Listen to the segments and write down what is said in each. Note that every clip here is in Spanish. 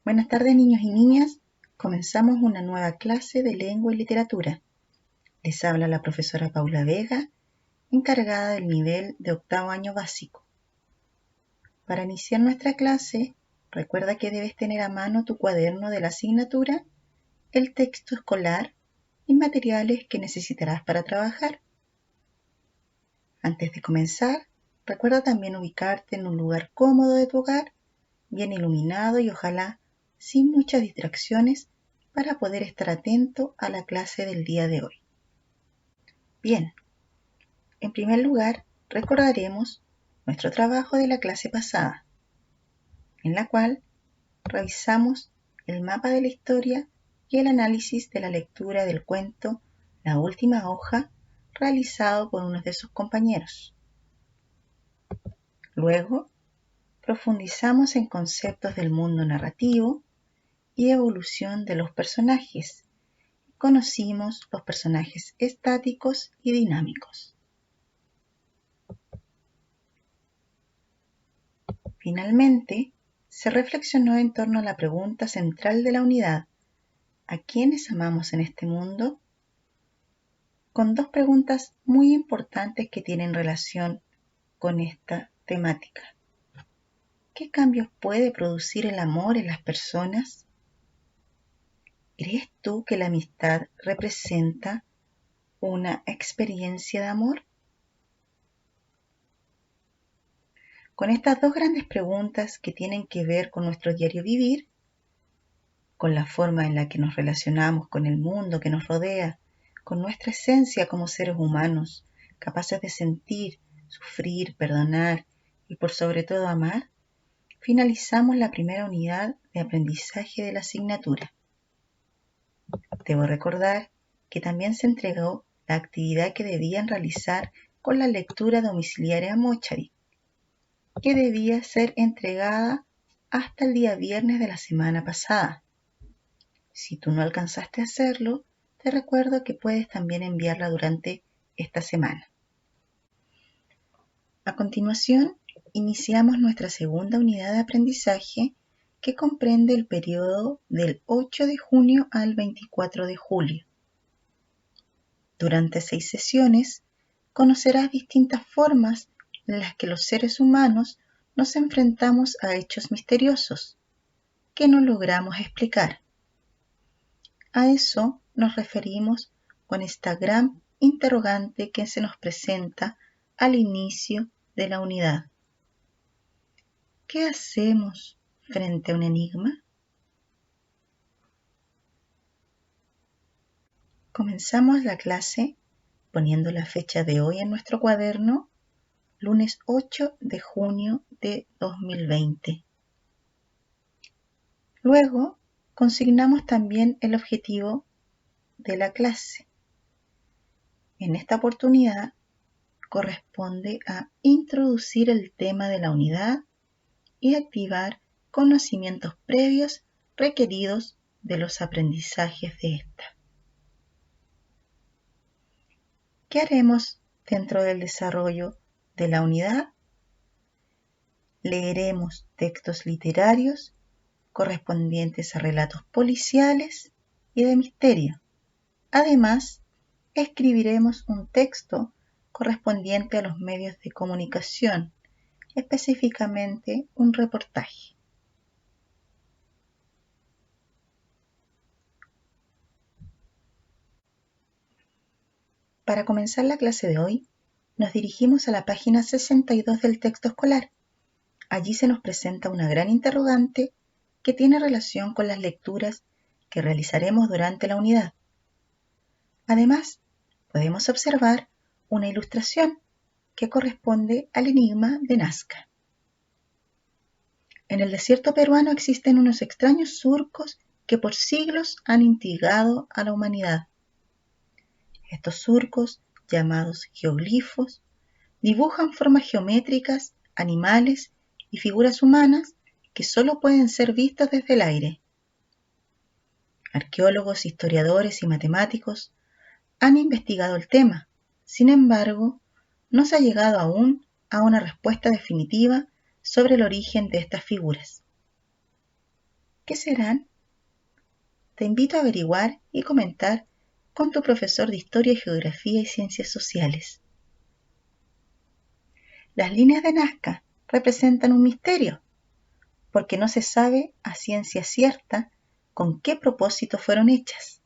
Buenas tardes, niños y niñas. Comenzamos una nueva clase de lengua y literatura. Les habla la profesora Paula Vega, encargada del nivel de octavo año básico. Para iniciar nuestra clase, recuerda que debes tener a mano tu cuaderno de la asignatura, el texto escolar y materiales que necesitarás para trabajar. Antes de comenzar, recuerda también ubicarte en un lugar cómodo de tu hogar, bien iluminado y ojalá sin muchas distracciones para poder estar atento a la clase del día de hoy. Bien, en primer lugar recordaremos nuestro trabajo de la clase pasada, en la cual revisamos el mapa de la historia y el análisis de la lectura del cuento La última hoja, realizado por uno de sus compañeros. Luego, profundizamos en conceptos del mundo narrativo y evolución de los personajes. Conocimos los personajes estáticos y dinámicos. Finalmente, se reflexionó en torno a la pregunta central de la unidad: ¿a quiénes amamos en este mundo? Con dos preguntas muy importantes que tienen relación con esta temática. ¿Qué cambios puede producir el amor en las personas? ¿Crees tú que la amistad representa una experiencia de amor? Con estas dos grandes preguntas que tienen que ver con nuestro diario vivir, con la forma en la que nos relacionamos con el mundo que nos rodea, con nuestra esencia como seres humanos, capaces de sentir, sufrir, perdonar y por sobre todo amar, finalizamos la primera unidad de aprendizaje de la asignatura. Debo recordar que también se entregó la actividad que debían realizar con la lectura domiciliaria a Mochari, que debía ser entregada hasta el día viernes de la semana pasada. Si tú no alcanzaste a hacerlo, te recuerdo que puedes también enviarla durante esta semana. A continuación, iniciamos nuestra segunda unidad de aprendizaje, que comprende el periodo del 8 de junio al 24 de julio. Durante 6 sesiones, conocerás distintas formas en las que los seres humanos nos enfrentamos a hechos misteriosos que no logramos explicar. A eso nos referimos con esta gran interrogante que se nos presenta al inicio de la unidad. ¿Qué hacemos frente a un enigma? Comenzamos la clase poniendo la fecha de hoy en nuestro cuaderno, lunes 8 de junio de 2020. Luego, consignamos también el objetivo de la clase. En esta oportunidad, corresponde a introducir el tema de la unidad y activar conocimientos previos requeridos de los aprendizajes de esta. ¿Qué haremos dentro del desarrollo de la unidad? Leeremos textos literarios correspondientes a relatos policiales y de misterio. Además, escribiremos un texto correspondiente a los medios de comunicación, específicamente un reportaje. Para comenzar la clase de hoy, nos dirigimos a la página 62 del texto escolar. Allí se nos presenta una gran interrogante que tiene relación con las lecturas que realizaremos durante la unidad. Además, podemos observar una ilustración que corresponde al enigma de Nazca. En el desierto peruano existen unos extraños surcos que por siglos han intrigado a la humanidad. Estos surcos, llamados geoglifos, dibujan formas geométricas, animales y figuras humanas que solo pueden ser vistas desde el aire. Arqueólogos, historiadores y matemáticos han investigado el tema. Sin embargo, no se ha llegado aún a una respuesta definitiva sobre el origen de estas figuras. ¿Qué serán? Te invito a averiguar y comentar con tu profesor de Historia, Geografía y Ciencias Sociales. Las líneas de Nazca representan un misterio, porque no se sabe a ciencia cierta con qué propósito fueron hechas.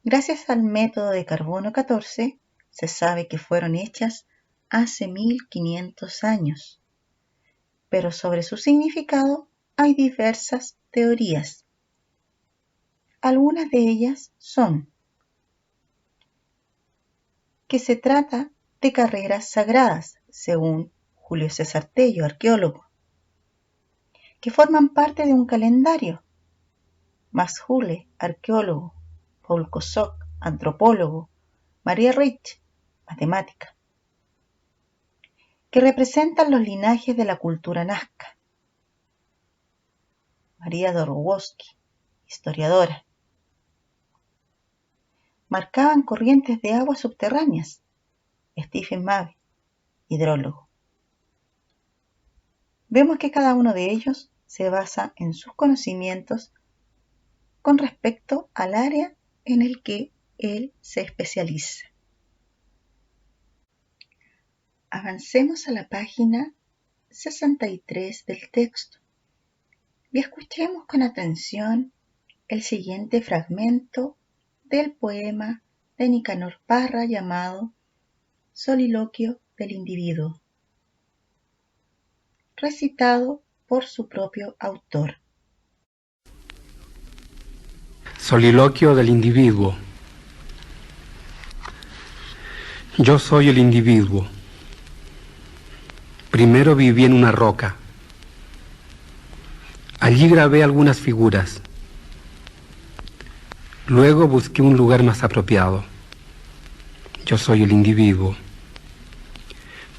Gracias al método de carbono 14, se sabe que fueron hechas hace 1500 años, pero sobre su significado hay diversas teorías. Algunas de ellas son que se trata de carreras sagradas, según Julio César Tello, arqueólogo, que forman parte de un calendario. Mas-Hule, arqueólogo, Paul Kosok, antropólogo, María Rich, matemática, que representan los linajes de la cultura nazca. María Dorowski, historiadora. Marcaban corrientes de agua subterráneas. Stephen Mabe, hidrólogo. Vemos que cada uno de ellos se basa en sus conocimientos con respecto al área en el que él se especializa. Avancemos a la página 63 del texto y escuchemos con atención el siguiente fragmento del poema de Nicanor Parra llamado Soliloquio del individuo, recitado por su propio autor. Soliloquio del individuo. Yo soy el individuo. Primero viví en una roca. Allí grabé algunas figuras. Luego busqué un lugar más apropiado. Yo soy el individuo.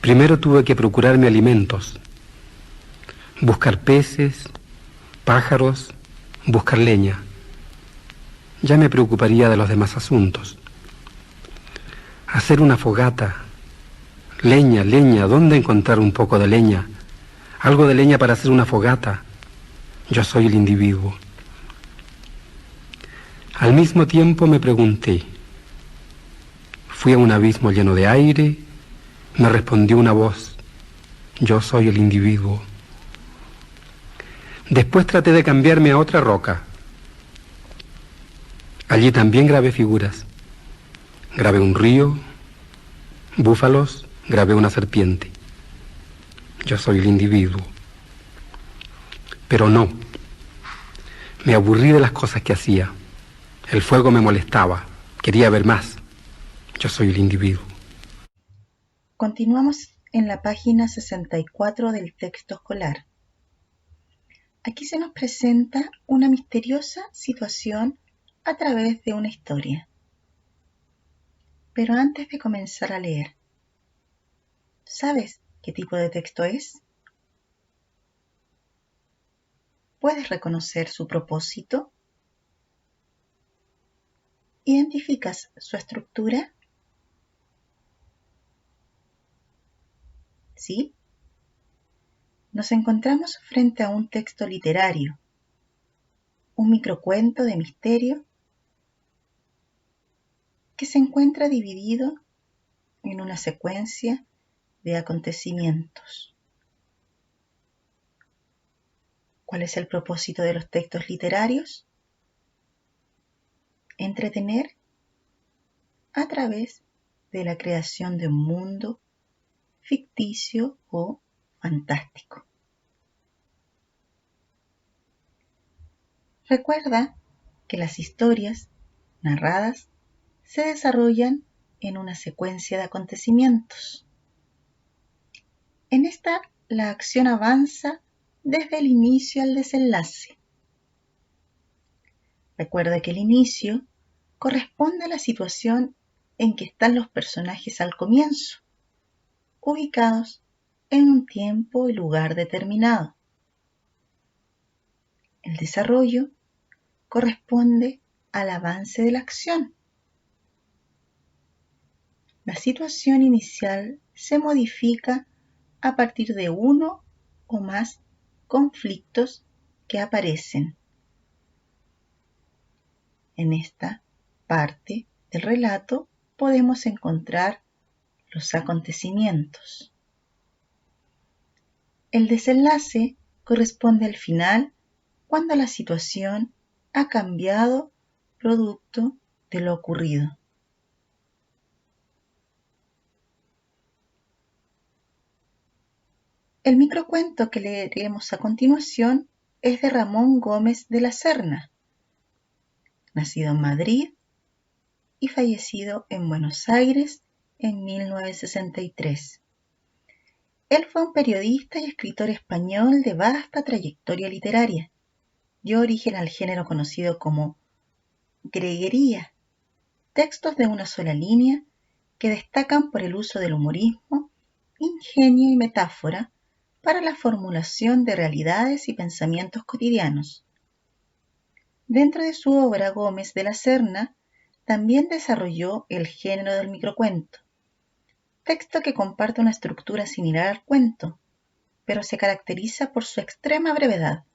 Primero tuve que procurarme alimentos, buscar peces, pájaros, buscar leña. Ya me preocuparía de los demás asuntos. Hacer una fogata. Leña, ¿dónde encontrar un poco de leña? Algo de leña para hacer una fogata. Yo soy el individuo. Al mismo tiempo me pregunté. Fui a un abismo lleno de aire, me respondió una voz. Yo soy el individuo. Después traté de cambiarme a otra roca. Allí también grabé figuras. Grabé un río, búfalos, grabé una serpiente. Yo soy el individuo. Pero no. Me aburrí de las cosas que hacía. El fuego me molestaba. Quería ver más. Yo soy el individuo. Continuamos en la página 64 del texto escolar. Aquí se nos presenta una misteriosa situación a través de una historia. Pero antes de comenzar a leer, ¿sabes qué tipo de texto es? ¿Puedes reconocer su propósito? ¿Identificas su estructura? ¿Sí? Nos encontramos frente a un texto literario, un microcuento de misterio que se encuentra dividido en una secuencia de acontecimientos. ¿Cuál es el propósito de los textos literarios? Entretener a través de la creación de un mundo ficticio o fantástico. Recuerda que las historias narradas se desarrollan en una secuencia de acontecimientos. En esta, la acción avanza desde el inicio al desenlace. Recuerda que el inicio corresponde a la situación en que están los personajes al comienzo, ubicados en un tiempo y lugar determinado. El desarrollo corresponde al avance de la acción. La situación inicial se modifica a partir de uno o más conflictos que aparecen en esta parte del relato. Podemos encontrar los acontecimientos. El desenlace corresponde al final, cuando la situación ha cambiado producto de lo ocurrido. El microcuento que leeremos a continuación es de Ramón Gómez de la Serna, nacido en Madrid y fallecido en Buenos Aires en 1963. Él fue un periodista y escritor español de vasta trayectoria literaria. Dio origen al género conocido como greguería, textos de una sola línea que destacan por el uso del humorismo, ingenio y metáfora para la formulación de realidades y pensamientos cotidianos. Dentro de su obra, Gómez de la Serna también desarrolló el género del microcuento, texto que comparte una estructura similar al cuento, pero se caracteriza por su extrema brevedad.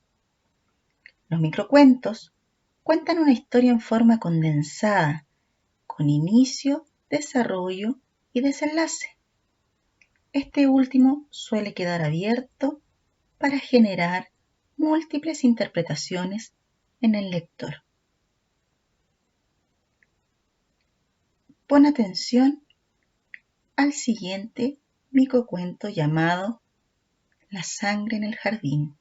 Los microcuentos cuentan una historia en forma condensada, con inicio, desarrollo y desenlace. Este último suele quedar abierto para generar múltiples interpretaciones en el lector. Pon atención al siguiente microcuento llamado La sangre en el jardín.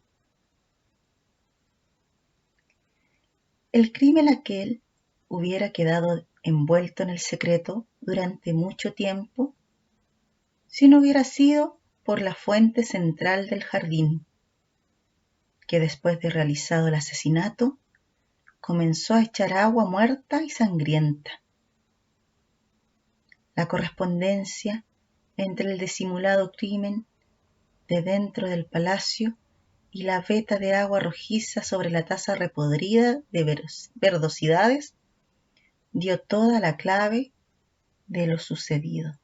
El crimen aquel hubiera quedado envuelto en el secreto durante mucho tiempo si no hubiera sido por la fuente central del jardín, que después de realizado el asesinato comenzó a echar agua muerta y sangrienta. La correspondencia entre el disimulado crimen de dentro del palacio y la veta de agua rojiza sobre la taza repodrida de verdosidades dio toda la clave de lo sucedido.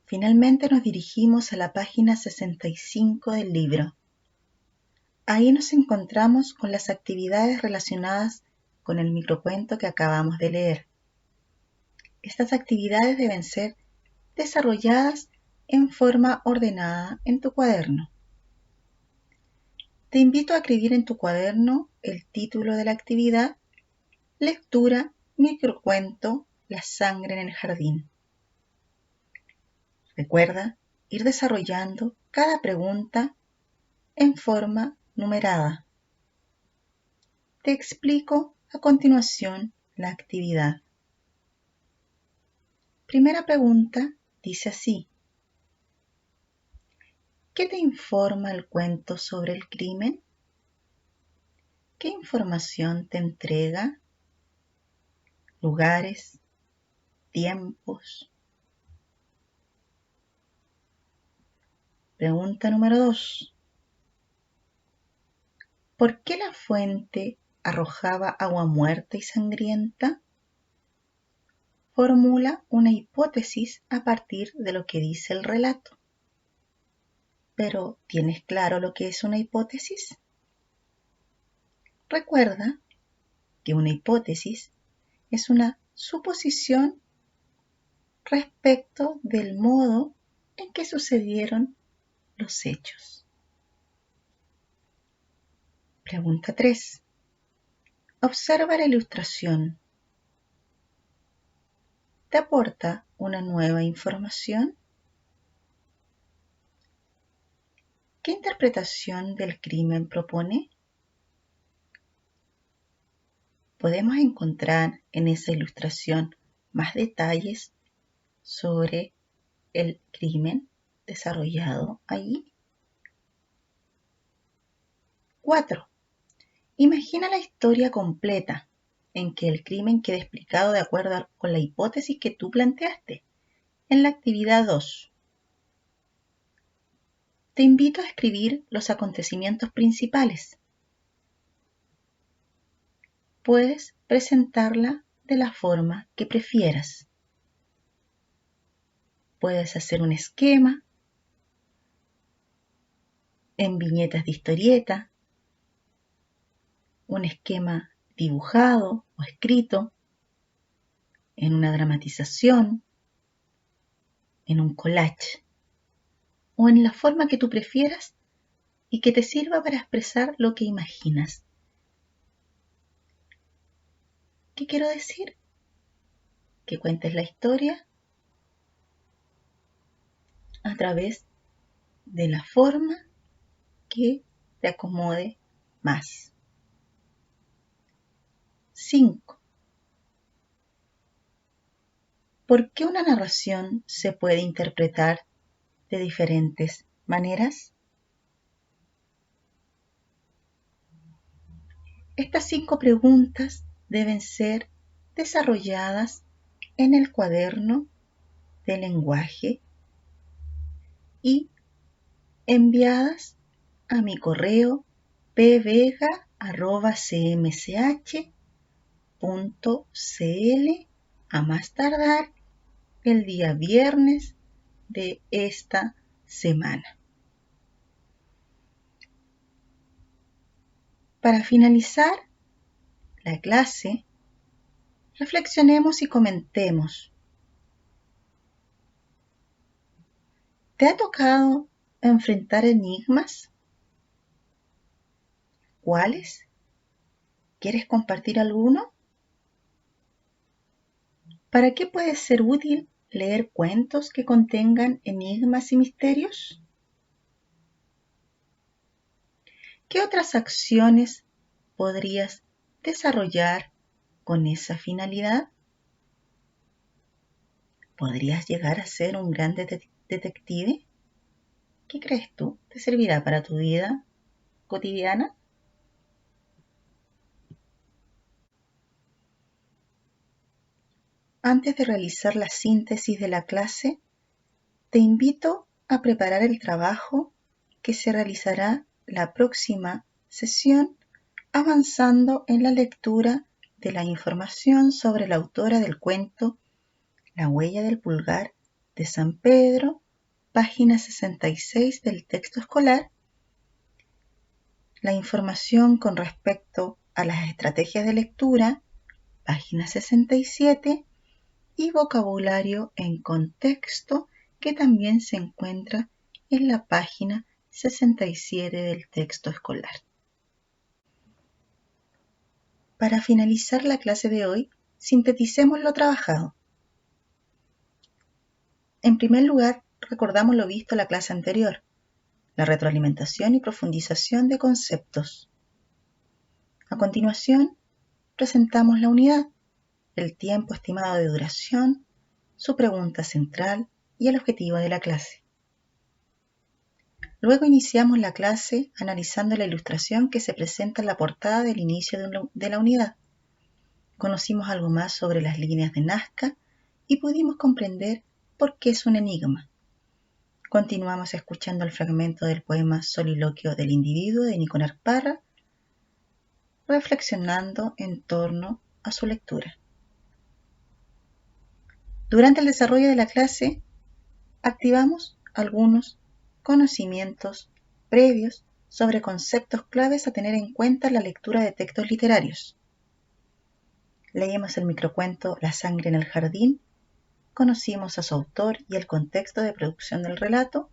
Finalmente nos dirigimos a la página 65 del libro. Ahí nos encontramos con las actividades relacionadas con el microcuento que acabamos de leer. Estas actividades deben ser desarrolladas en forma ordenada en tu cuaderno. Te invito a escribir en tu cuaderno el título de la actividad: Lectura, microcuento, La sangre en el jardín. Recuerda ir desarrollando cada pregunta en forma numerada. Te explico a continuación la actividad. Primera pregunta dice así: ¿qué te informa el cuento sobre el crimen? ¿Qué información te entrega? Lugares, tiempos. Pregunta número 2. ¿Por qué la fuente arrojaba agua muerta y sangrienta? Formula una hipótesis a partir de lo que dice el relato. ¿Pero tienes claro lo que es una hipótesis? Recuerda que una hipótesis es una suposición respecto del modo en que sucedieron los hechos. Pregunta 3. Observa la ilustración. ¿Te aporta una nueva información? ¿Qué interpretación del crimen propone? Podemos encontrar en esa ilustración más detalles sobre el crimen desarrollado allí. 4. Imagina la historia completa en que el crimen quede explicado de acuerdo con la hipótesis que tú planteaste en la actividad 2. Te invito a escribir los acontecimientos principales. Puedes presentarla de la forma que prefieras. Puedes hacer un esquema en viñetas de historieta, un esquema dibujado o escrito, en una dramatización, en un collage o en la forma que tú prefieras y que te sirva para expresar lo que imaginas. ¿Qué quiero decir? Que cuentes la historia a través de la forma que te acomode más. 5. ¿Por qué una narración se puede interpretar de diferentes maneras? Estas 5 preguntas deben ser desarrolladas en el cuaderno de lenguaje y enviadas a mi correo pvega@cmch.cl a más tardar el día viernes de esta semana. Para finalizar la clase, reflexionemos y comentemos. ¿Te ha tocado enfrentar enigmas? ¿Cuáles? ¿Quieres compartir alguno? ¿Para qué puede ser útil leer cuentos que contengan enigmas y misterios? ¿Qué otras acciones podrías desarrollar con esa finalidad? ¿Podrías llegar a ser un gran detective? ¿Qué crees tú? ¿Te servirá para tu vida cotidiana? Antes de realizar la síntesis de la clase, te invito a preparar el trabajo que se realizará la próxima sesión, avanzando en la lectura de la información sobre la autora del cuento La huella del pulgar de San Pedro, página 66 del texto escolar, la información con respecto a las estrategias de lectura, página 67, y vocabulario en contexto, que también se encuentra en la página 67 del texto escolar. Para finalizar la clase de hoy, sinteticemos lo trabajado. En primer lugar, recordamos lo visto en la clase anterior, la retroalimentación y profundización de conceptos. A continuación, presentamos la unidad, el tiempo estimado de duración, su pregunta central y el objetivo de la clase. Luego iniciamos la clase analizando la ilustración que se presenta en la portada del inicio de la unidad. Conocimos algo más sobre las líneas de Nazca y pudimos comprender por qué es un enigma. Continuamos escuchando el fragmento del poema Soliloquio del individuo de Nicanor Parra, reflexionando en torno a su lectura. Durante el desarrollo de la clase, activamos algunos conocimientos previos sobre conceptos claves a tener en cuenta en la lectura de textos literarios. Leímos el microcuento La sangre en el jardín, conocimos a su autor y el contexto de producción del relato,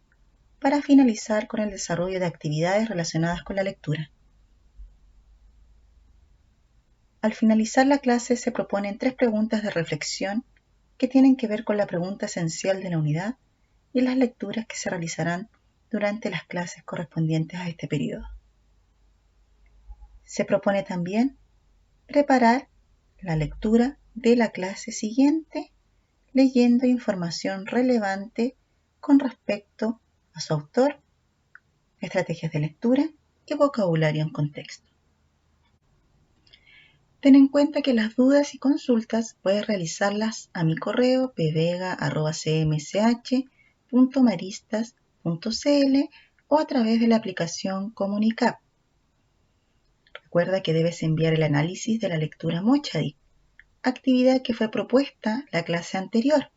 para finalizar con el desarrollo de actividades relacionadas con la lectura. Al finalizar la clase se proponen 3 preguntas de reflexión que tienen que ver con la pregunta esencial de la unidad y las lecturas que se realizarán durante las clases correspondientes a este periodo. Se propone también preparar la lectura de la clase siguiente, leyendo información relevante con respecto a su autor, estrategias de lectura y vocabulario en contexto. Ten en cuenta que las dudas y consultas puedes realizarlas a mi correo pvega@cmsh.maristas.cl o a través de la aplicación Comunicap. Recuerda que debes enviar el análisis de la lectura Mochadi, actividad que fue propuesta la clase anterior.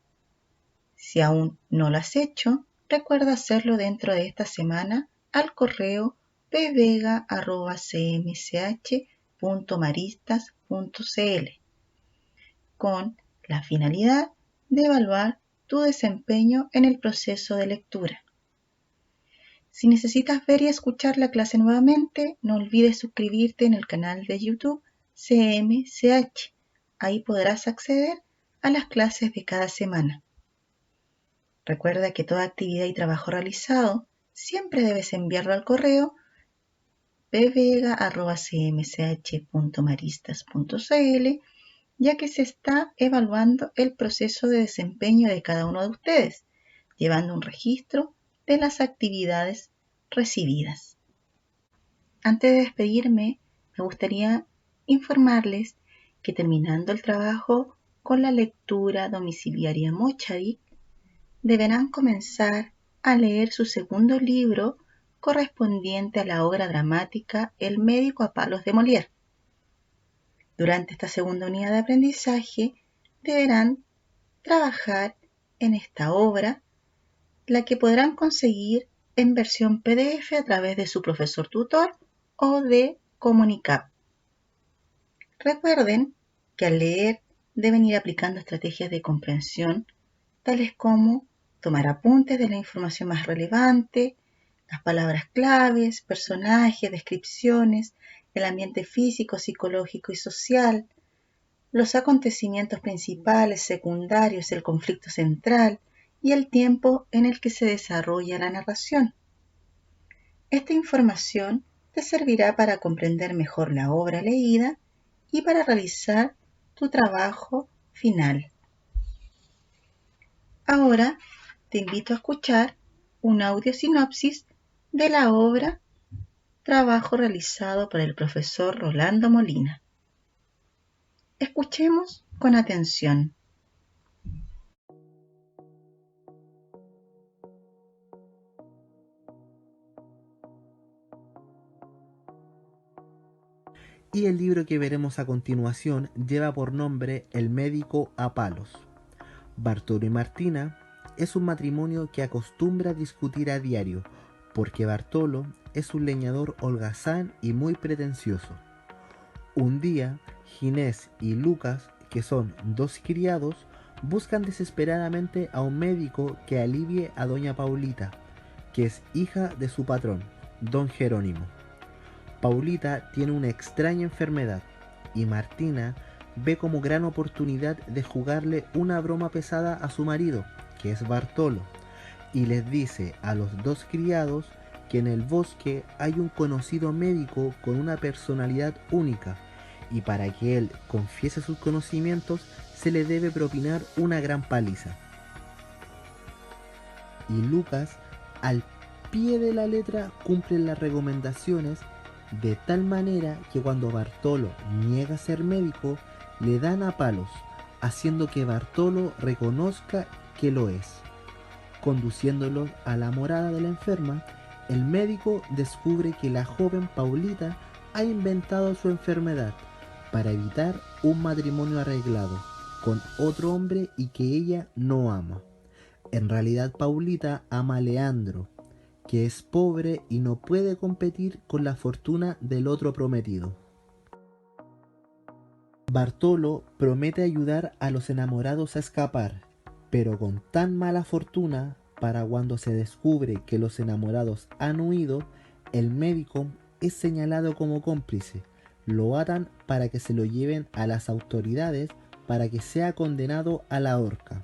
Si aún no lo has hecho, recuerda hacerlo dentro de esta semana al correo pvega@cmsh.cl. www.maristas.cl con la finalidad de evaluar tu desempeño en el proceso de lectura. Si necesitas ver y escuchar la clase nuevamente, no olvides suscribirte en el canal de YouTube CMCH. Ahí podrás acceder a las clases de cada semana. Recuerda que toda actividad y trabajo realizado siempre debes enviarlo al correo bvega@cmch.maristas.cl, ya que se está evaluando el proceso de desempeño de cada uno de ustedes, llevando un registro de las actividades recibidas. Antes de despedirme, me gustaría informarles que terminando el trabajo con la lectura domiciliaria Mochavi, deberán comenzar a leer su segundo libro correspondiente a la obra dramática El médico a palos de Molière. Durante esta segunda unidad de aprendizaje deberán trabajar en esta obra, la que podrán conseguir en versión PDF a través de su profesor tutor o de Comunicap. Recuerden que al leer deben ir aplicando estrategias de comprensión, tales como tomar apuntes de la información más relevante, las palabras claves, personajes, descripciones, el ambiente físico, psicológico y social, los acontecimientos principales, secundarios, el conflicto central y el tiempo en el que se desarrolla la narración. Esta información te servirá para comprender mejor la obra leída y para realizar tu trabajo final. Ahora te invito a escuchar un audio sinopsis de la obra Trabajo realizado por el profesor Rolando Molina. Escuchemos con atención. Y el libro que veremos a continuación lleva por nombre El médico a palos. Bartolo y Martina es un matrimonio que acostumbra a discutir a diario, porque Bartolo es un leñador holgazán y muy pretencioso. Un día, Ginés y Lucas, que son dos criados, buscan desesperadamente a un médico que alivie a doña Paulita, que es hija de su patrón, don Jerónimo. Paulita tiene una extraña enfermedad y Martina ve como gran oportunidad de jugarle una broma pesada a su marido, que es Bartolo, y les dice a los dos criados que en el bosque hay un conocido médico con una personalidad única, y para que él confiese sus conocimientos se le debe propinar una gran paliza. Y Lucas, al pie de la letra, cumple las recomendaciones, de tal manera que cuando Bartolo niega ser médico, le dan a palos, haciendo que Bartolo reconozca que lo es. Conduciéndolo a la morada de la enferma, el médico descubre que la joven Paulita ha inventado su enfermedad para evitar un matrimonio arreglado con otro hombre y que ella no ama. En realidad Paulita ama a Leandro, que es pobre y no puede competir con la fortuna del otro prometido. Bartolo promete ayudar a los enamorados a escapar, pero con tan mala fortuna, para cuando se descubre que los enamorados han huido, el médico es señalado como cómplice. Lo atan para que se lo lleven a las autoridades para que sea condenado a la horca.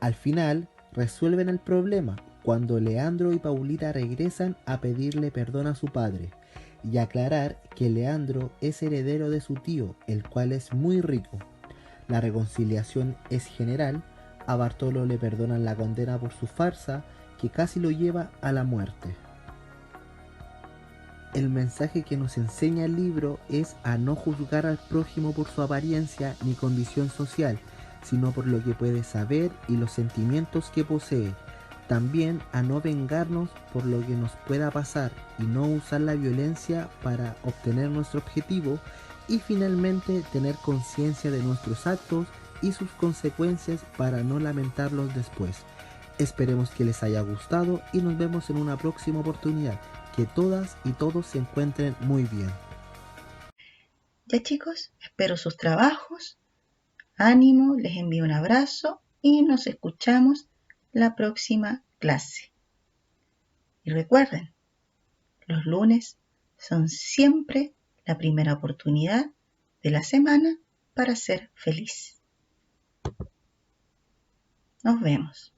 Al final resuelven el problema cuando Leandro y Paulita regresan a pedirle perdón a su padre y aclarar que Leandro es heredero de su tío, el cual es muy rico. La reconciliación es general, a Bartolo le perdonan la condena por su farsa que casi lo lleva a la muerte. El mensaje que nos enseña el libro es a no juzgar al prójimo por su apariencia ni condición social, sino por lo que puede saber y los sentimientos que posee. También a no vengarnos por lo que nos pueda pasar y no usar la violencia para obtener nuestro objetivo, y finalmente tener conciencia de nuestros actos y sus consecuencias para no lamentarlos después. Esperemos que les haya gustado y nos vemos en una próxima oportunidad. Que todas y todos se encuentren muy bien. Ya chicos, espero sus trabajos. Ánimo, les envío un abrazo y nos escuchamos la próxima clase. Y recuerden, los lunes son siempre la primera oportunidad de la semana para ser feliz. Nos vemos.